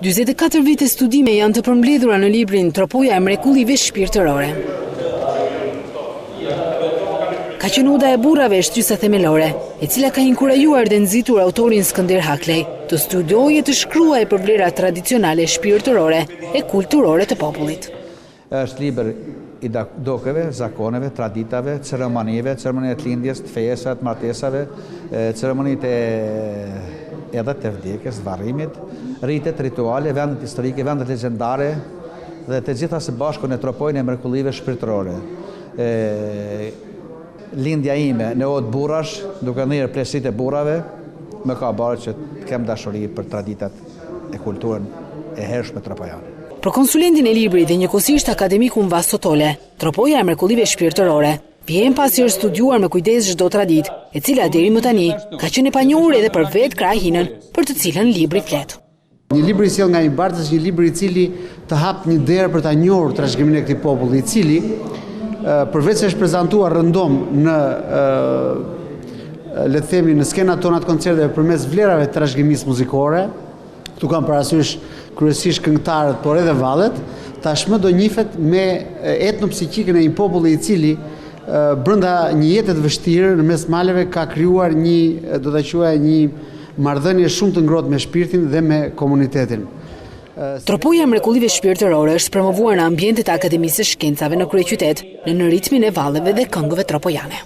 44 vite studime janë të përmbledhura në librin Tropoja e mrekullive shpirtërore. Ka qenë oda e burrave e shtysa themelore, e cila ka inkurajuar dhe nxitur autorin Skënder Haklej të studiojë të shkruajë për vlerat tradicionale shpirtërore e kulturore të popullit. Është libër i dokeve, zakoneve, traditave, ceremonive të lindjes, të fesave, të martesave, ceremonitë edhe të vdekjes, varrimit, rritet, rituale, vendet historike, vendet legjendare dhe të gjitha së bashku në Tropojën e mrekullive shpirtërore. Lindja ime në odë burrash, duke ndjerë plesit e burrave, më ka bërë që të kem dashuri për traditat e kulturën e hershme tropojane. Për konsulentin e librit dhe njëkohësisht akademikun Vasto Tole, Tropoja e mrekullive shpirtërore vjen pasi është studiuar me kujdes çdo traditë, e cila deri më tani ka qenë e panjohur edhe për vetë krahinën, për të cilën libri flet. Një libër i sjell nga një bartës, një libër i cili të hap një derë për ta njohur trashëgiminë e këtij populli, i cili përveç se është prezantuar rëndom në le të themi në skenat tona të koncerteve përmes vlerave të trashëgimisë muzikore, këtu kam parasysh kryesisht këngëtarët, por edhe vallet, tashmë do njihet me etnopsikikën e një populli i cili brenda një jete të vështirë në mes maleve ka krijuar një, do ta quaj, një marrëdhënie shumë të ngrohtë me shpirtin dhe me komunitetin. Tropoja e mrekullive shpirtërore është promovuar në ambientet e Akademisë së Shkencave në kryeqytet, në ritmin e valleve dhe këngëve tropojane.